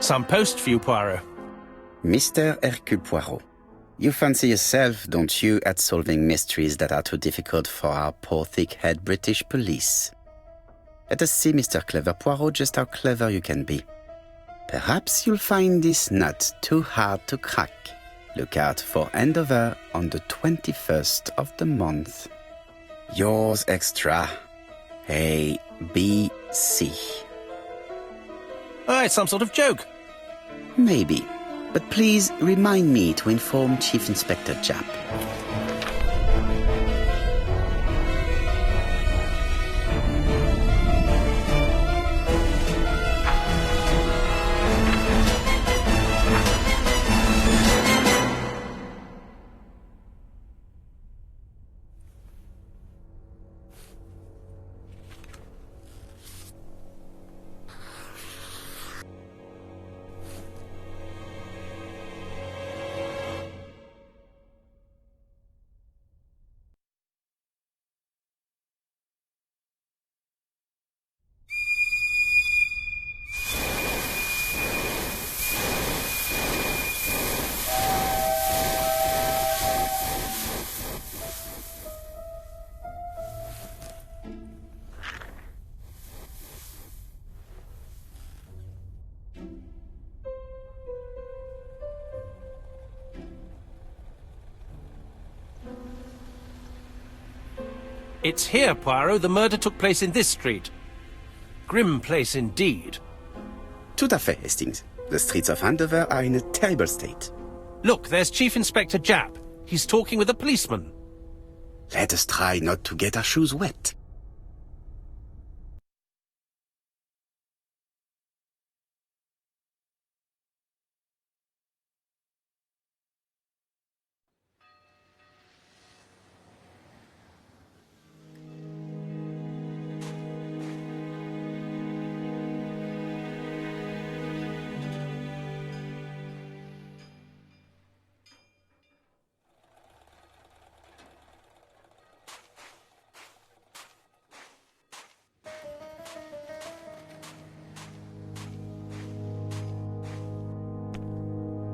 Some post for you, Poirot. Mr. Hercule Poirot, you fancy yourself, don't you, at solving mysteries that are too difficult for our poor thick-head British police. Let us see, Mr. Clever Poirot, just how clever you can be. Perhaps you'll find this nut too hard to crack. Look out for Andover on the 21st of the month. Yours extra, A, B, C. Oh, it's some sort of joke. Maybe, but please remind me to inform Chief Inspector Japp. It's here, Poirot. The murder took place in this street. Grim place indeed. Tout à fait, Hastings. The streets of Andover are in a terrible state. Look, there's Chief Inspector Japp. He's talking with a policeman. Let us try not to get our shoes wet.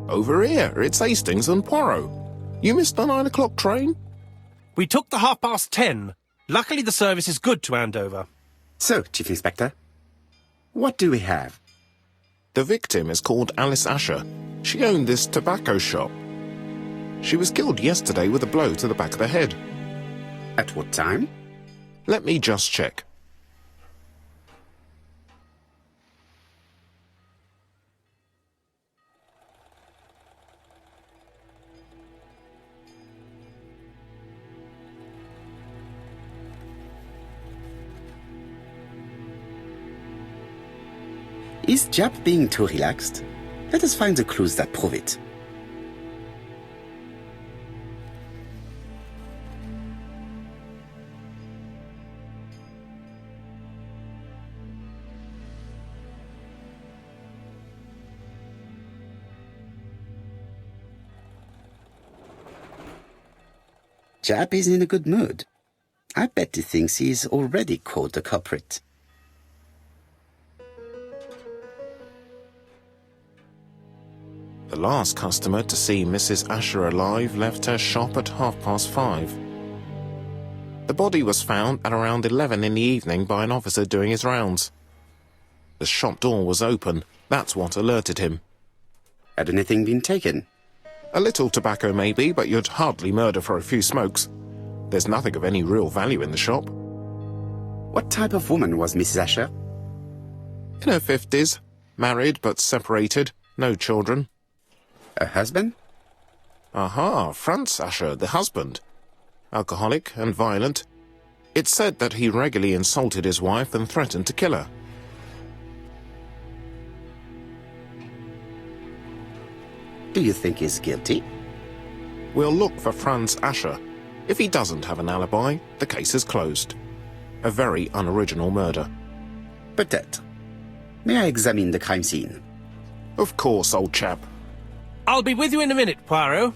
Over here, it's Hastings and Poirot. You missed the 9 o'clock train? We took the 10:30. Luckily the service is good to Andover. So, Chief Inspector, what do we have? The victim is called Alice Asher. She owned this tobacco shop. She was killed yesterday with a blow to the back of the head. At what time? Let me just check. Is Japp being too relaxed? Let us find the clues that prove it. Japp is in a good mood. I bet he thinks he's already caught the culprit. The last customer to see Mrs. Asher alive left her shop at 5:30. The body was found at around 11 in the evening by an officer doing his rounds. The shop door was open. That's what alerted him. Had anything been taken? A little tobacco maybe, but you'd hardly murder for a few smokes. There's nothing of any real value in the shop. What type of woman was Mrs. Asher? In her 50s, married but separated, no children. Her husband? Aha, Franz Asher, the husband. Alcoholic and violent. It's said that he regularly insulted his wife and threatened to kill her. Do you think he's guilty? We'll look for Franz Asher. If he doesn't have an alibi, the case is closed. A very unoriginal murder. Peut-être. May I examine the crime scene? Of course, old chap. I'll be with you in a minute, Poirot.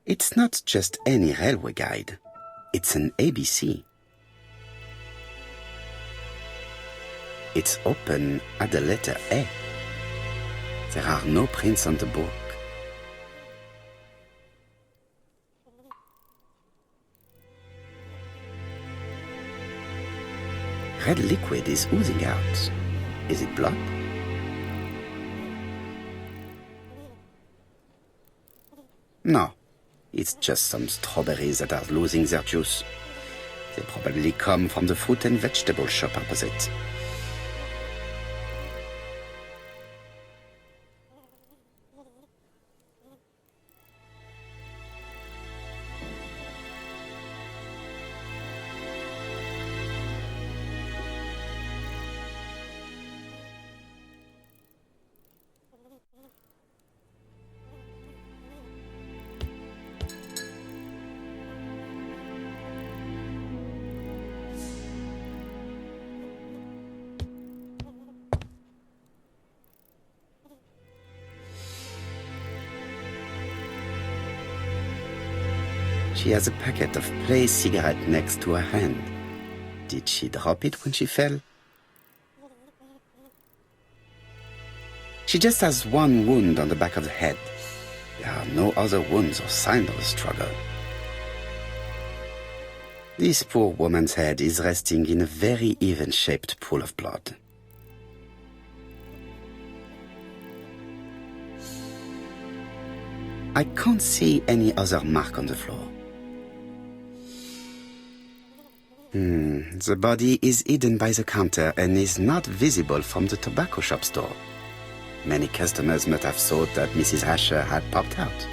It's not just any railway guide. It's an ABC. It's open at the letter A. There are no prints on the book. Red liquid is oozing out. Is it blood? No. It's just some strawberries that are losing their juice. They probably come from the fruit and vegetable shop opposite. She has a packet of Play cigarette next to her hand. Did she drop it when she fell? She just has one wound on the back of the head. There are no other wounds or signs of a struggle. This poor woman's head is resting in a very even-shaped pool of blood. I can't see any other mark on the floor. The body is hidden by the counter and is not visible from the tobacco shop store. Many customers must have thought that Mrs. Asher had popped out.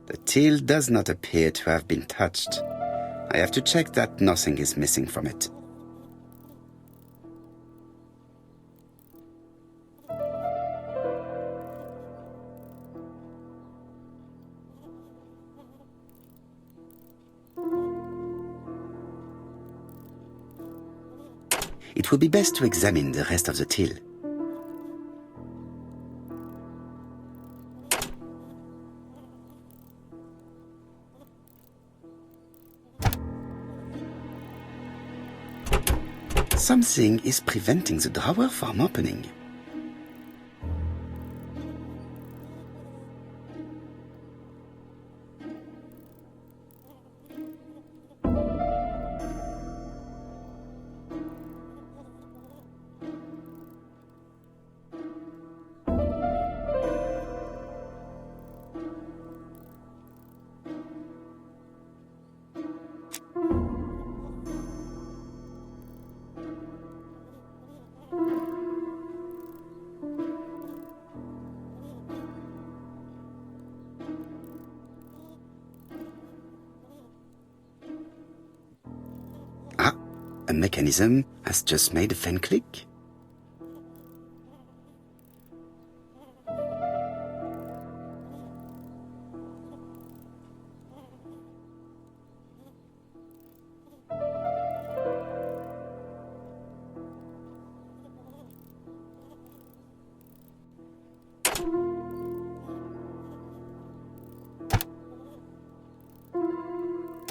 The till does not appear to have been touched. I have to check that nothing is missing from it. it would be best to examine the rest of the till. Something is preventing the drawer from opening. A mechanism has just made a fan click.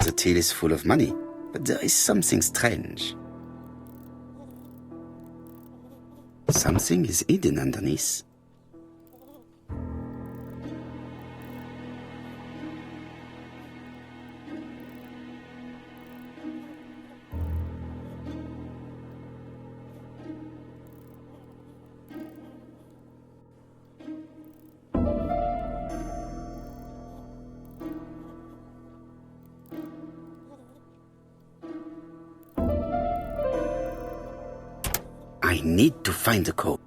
The till is full of money, but there is something strange. Something is hidden underneath. I need to find the code.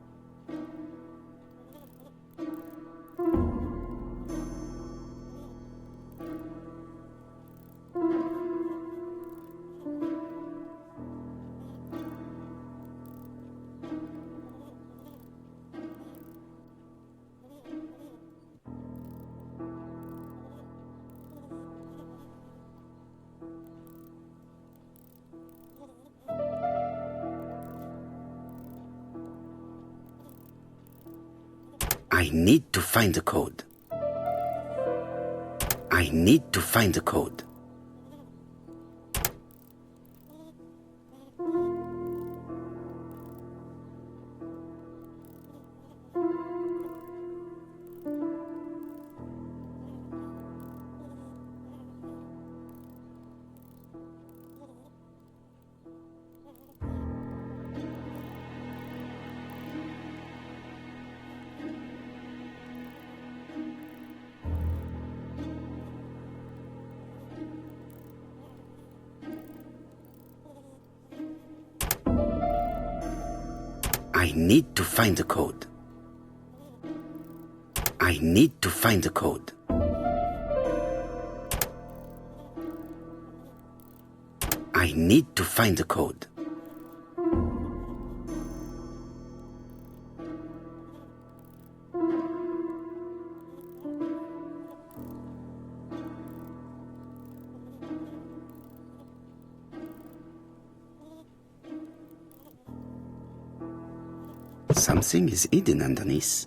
I need to find the code. I need to find the code. I need to find the code. I need to find the code. I need to find the code. Something is hidden underneath.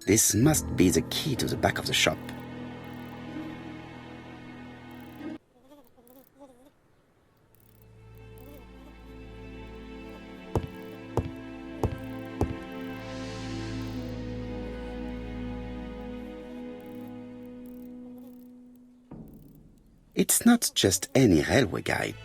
This must be the key to the back of the shop. It's not just any railway guide.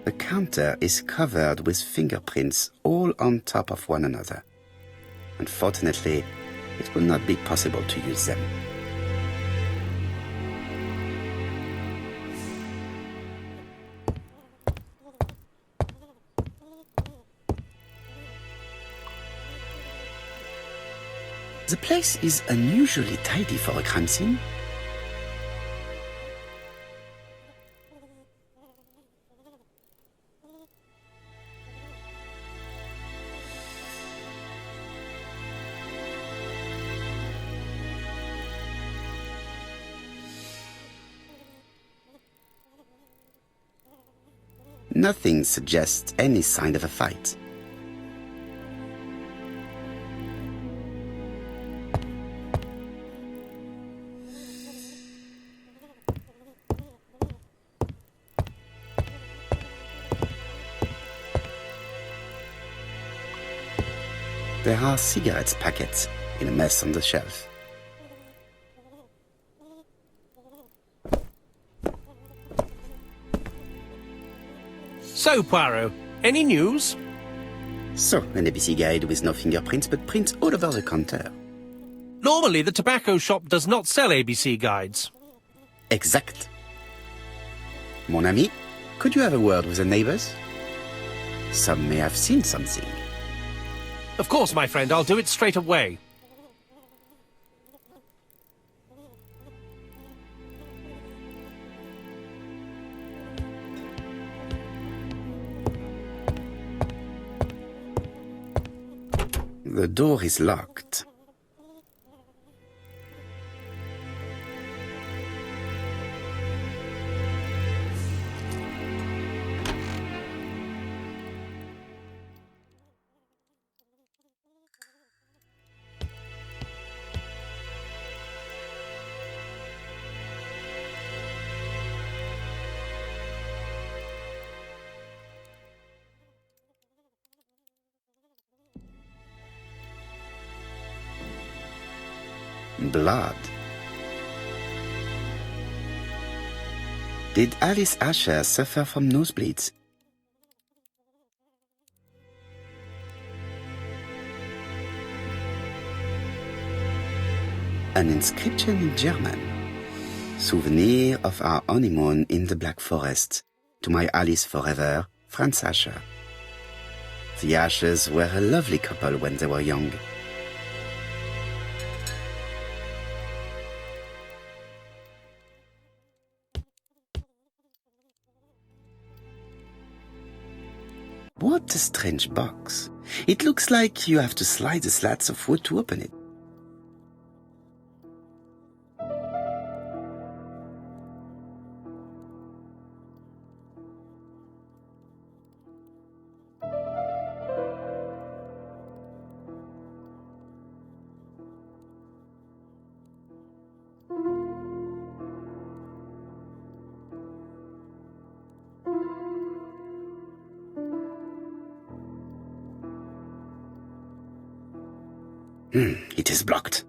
The counter is covered with fingerprints all on top of one another. Unfortunately, it will not be possible to use them. The place is unusually tidy for a crime scene. Nothing suggests any sign of a fight. There are cigarettes packets in a mess on the shelf. So, Poirot, any news? So, an ABC guide with no fingerprints but prints all over the counter. Normally, the tobacco shop does not sell ABC guides. Exact. Mon ami, could you have a word with the neighbors? Some may have seen something. Of course, my friend, I'll do it straight away. The door is locked. Blood. Did Alice Asher suffer from nosebleeds? An inscription in German. Souvenir of our honeymoon in the Black Forest. To my Alice forever, Franz Asher. The Ashers were a lovely couple when they were young. What a strange box. It looks like you have to slide the slats of wood to open it. It is blocked.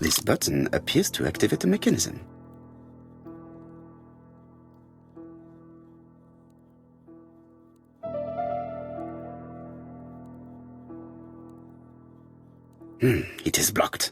This button appears to activate the mechanism. It is blocked.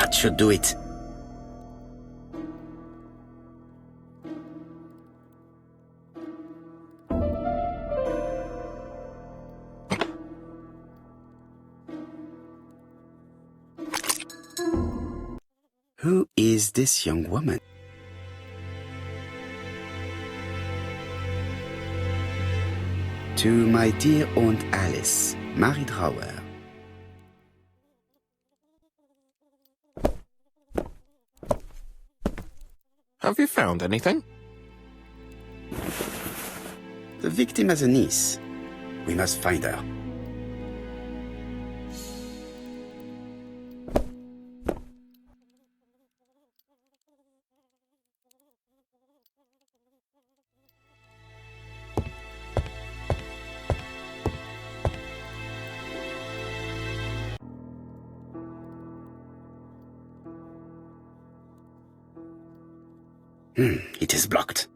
That should do it. Who is this young woman? To my dear Aunt Alice, Mary Drower. Have you found anything? The victim has a niece. We must find her. It is blocked.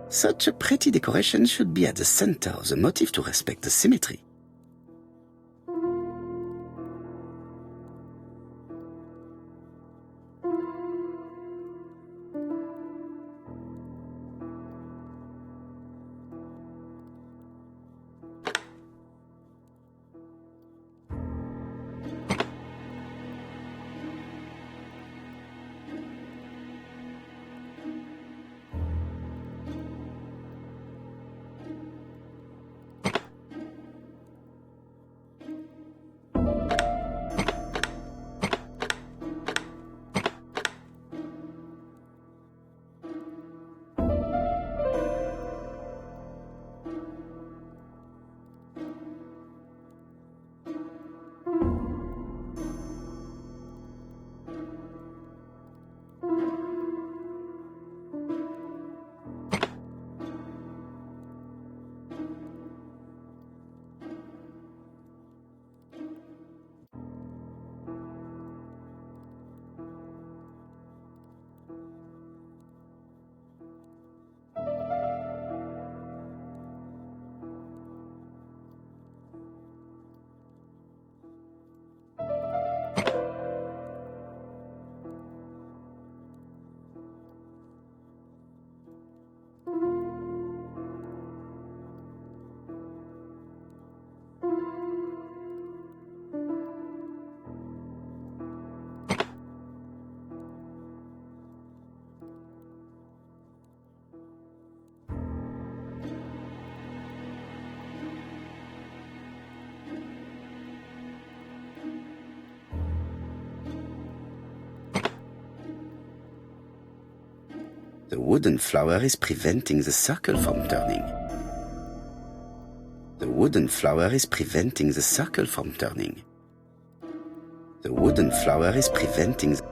Such a pretty decoration should be at the center of the motif to respect the symmetry. The wooden flower is preventing the circle from turning. The wooden flower is preventing the circle from turning. The wooden flower is preventing the...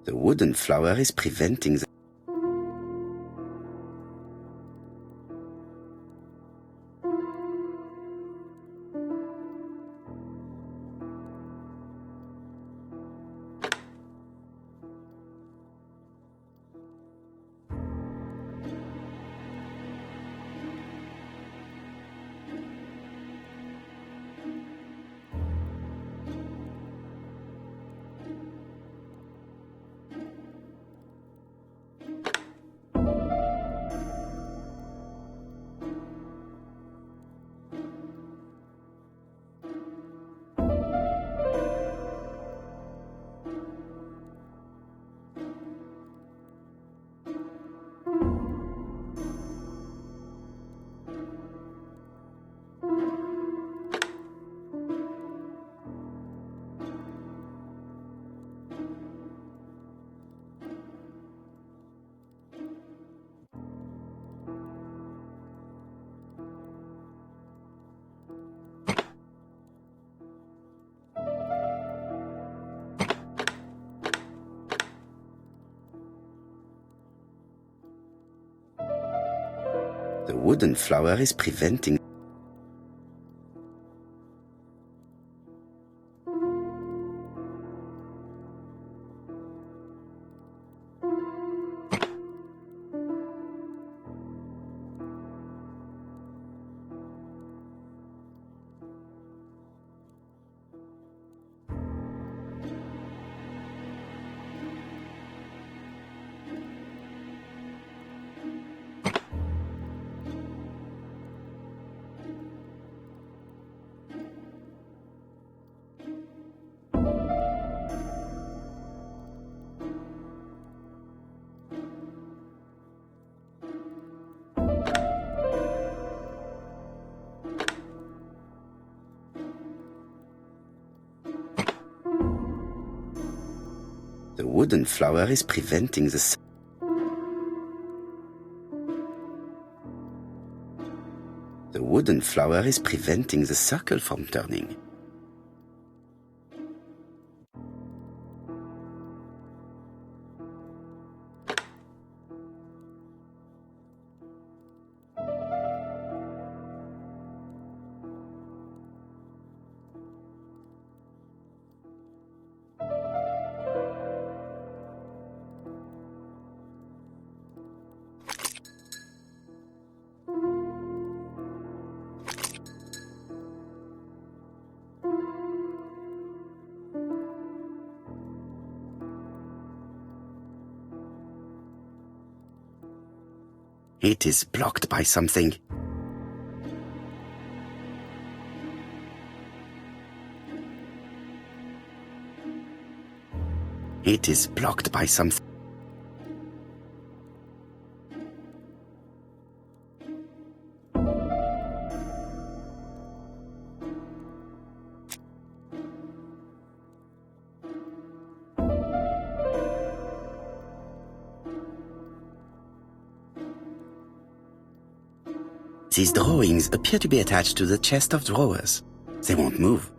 The wooden flower is preventing the... The wooden flower is preventing The wooden flower is preventing the The wooden flower is preventing the circle from turning. It is blocked by something. It is blocked by something. These drawings appear to be attached to the chest of drawers. They won't move.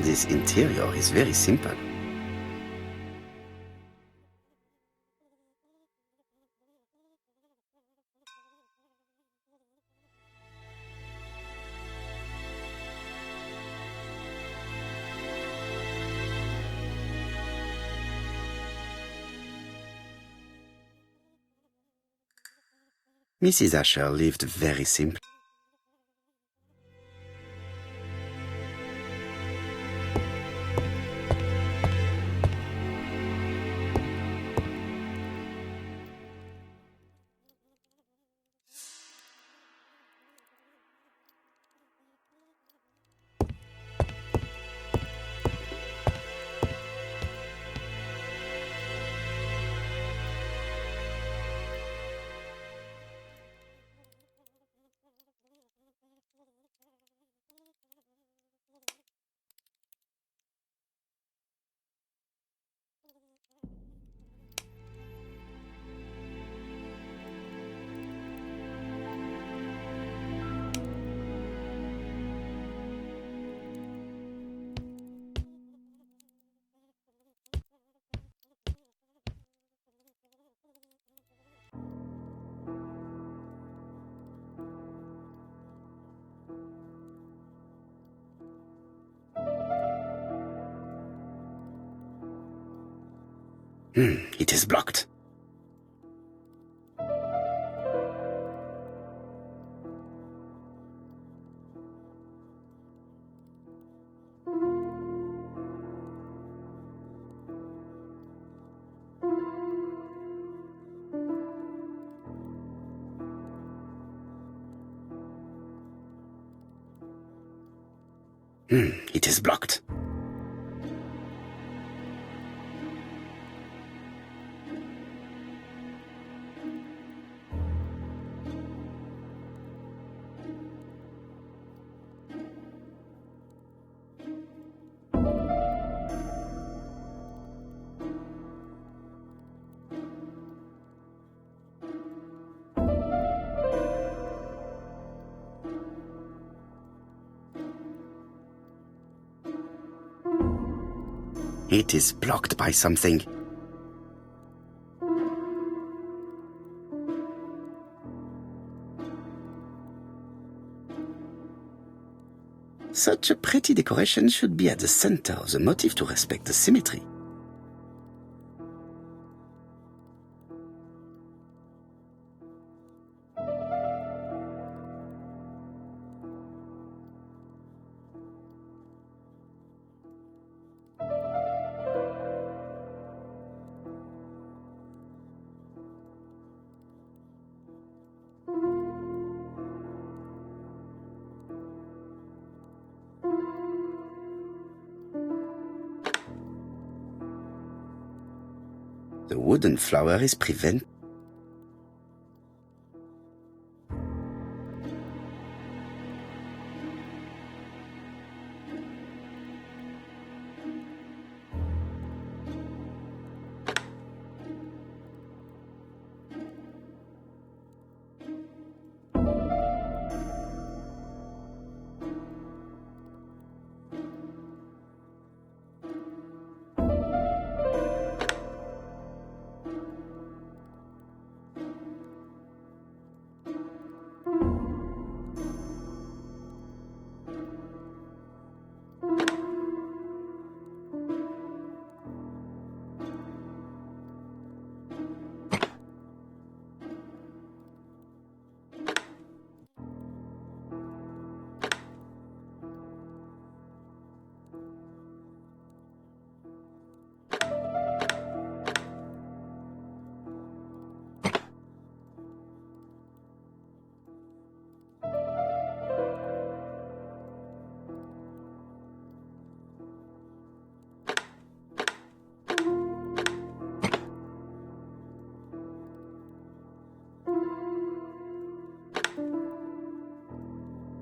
This interior is very simple. Mrs. Asher lived very simply. It is blocked. It is blocked. It is blocked by something. Such a pretty decoration should be at the center of the motif to respect the symmetry. The wooden flower is prevent.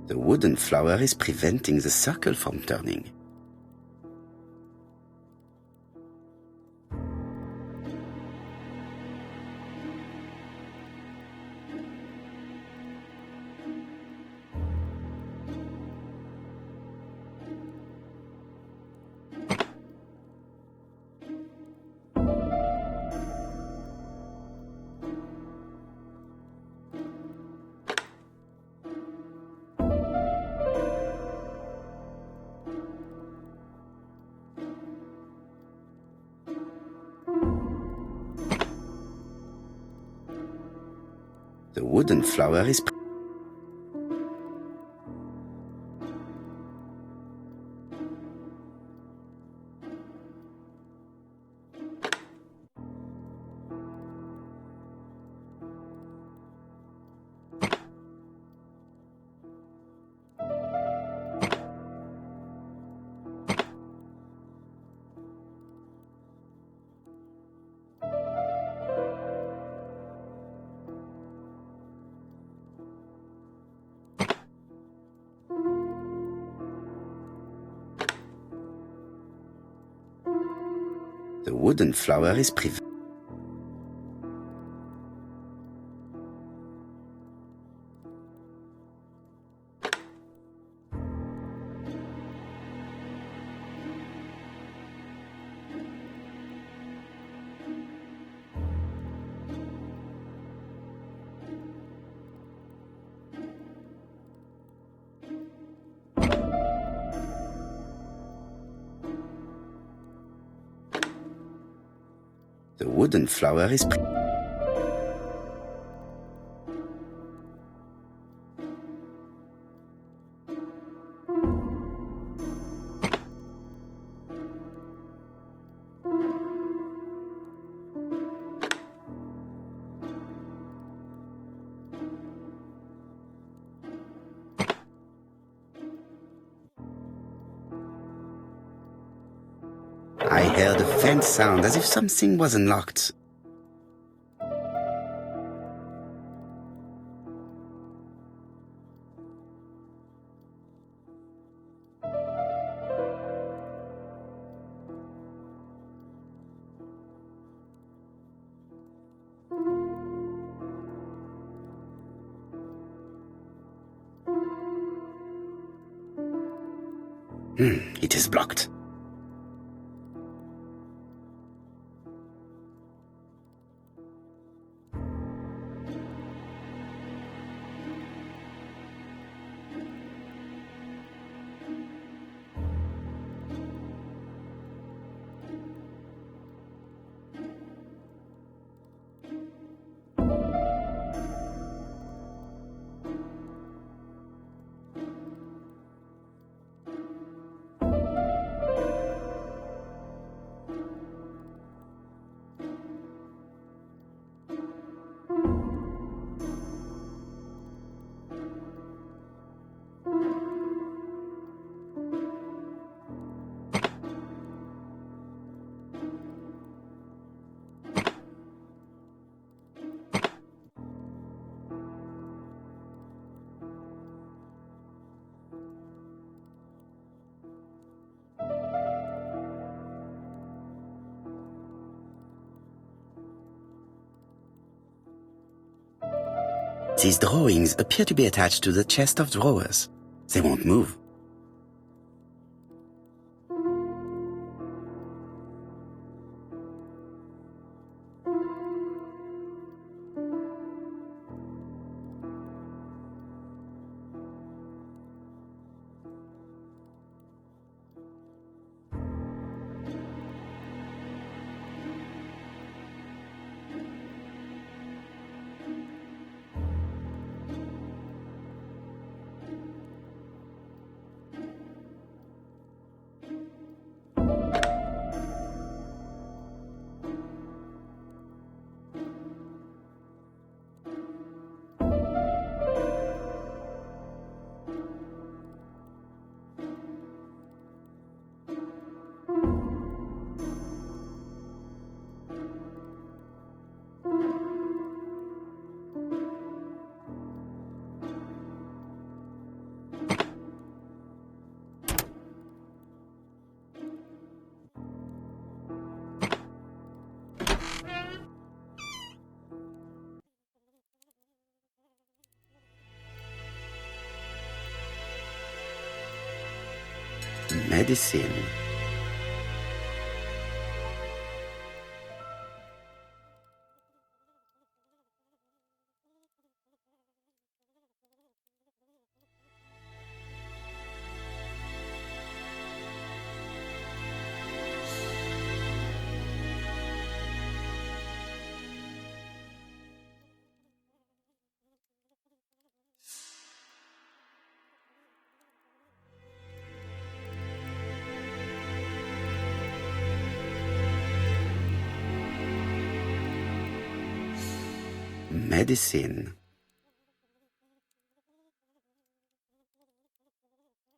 The wooden flower is preventing the circle from turning. The wooden flower is The wooden flower is prevent. The wooden flower is... I heard a faint sound as if something was unlocked. It is blocked. These drawings appear to be attached to the chest of drawers. They won't move. Medicine. Medicine.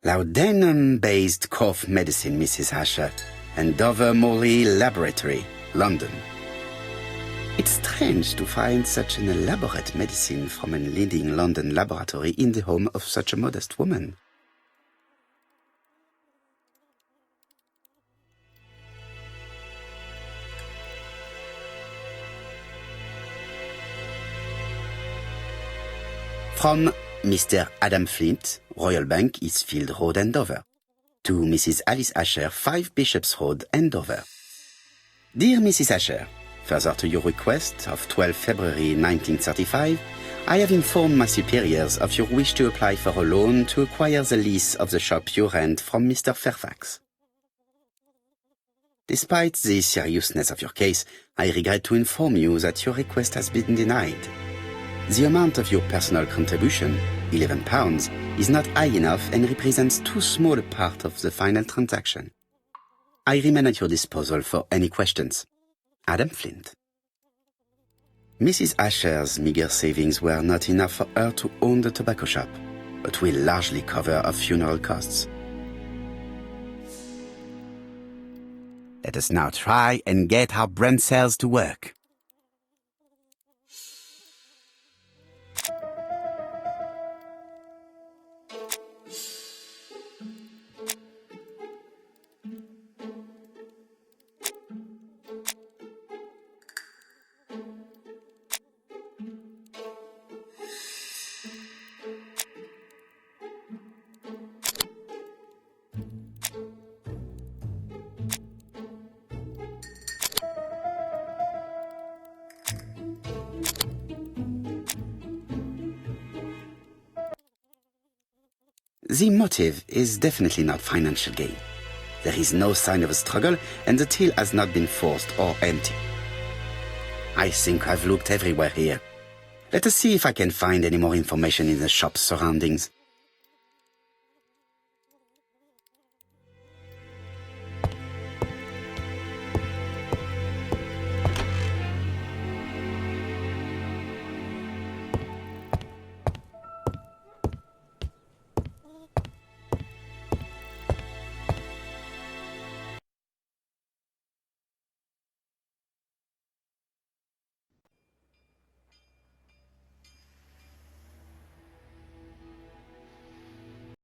Laudanum-based cough medicine, Mrs. Asher. Andover Morley Laboratory, London. It's strange to find such an elaborate medicine from a leading London laboratory in the home of such a modest woman. From Mr. Adam Flint, Royal Bank, Eastfield Road, Andover. To Mrs. Alice Asher, 5 Bishops Road, Andover. Dear Mrs. Asher, further to your request of 12 February 1935, I have informed my superiors of your wish to apply for a loan to acquire the lease of the shop you rent from Mr. Fairfax. Despite the seriousness of your case, I regret to inform you that your request has been denied. The amount of your personal contribution, £11, is not high enough and represents too small a part of the final transaction. I remain at your disposal for any questions. Adam Flint. Mrs. Asher's meager savings were not enough for her to own the tobacco shop, but will largely cover her funeral costs. Let us now try and get our brain cells to work. The motive is definitely not financial gain. There is no sign of a struggle, and the till has not been forced or empty. I think I've looked everywhere here. Let us see if I can find any more information in the shop's surroundings.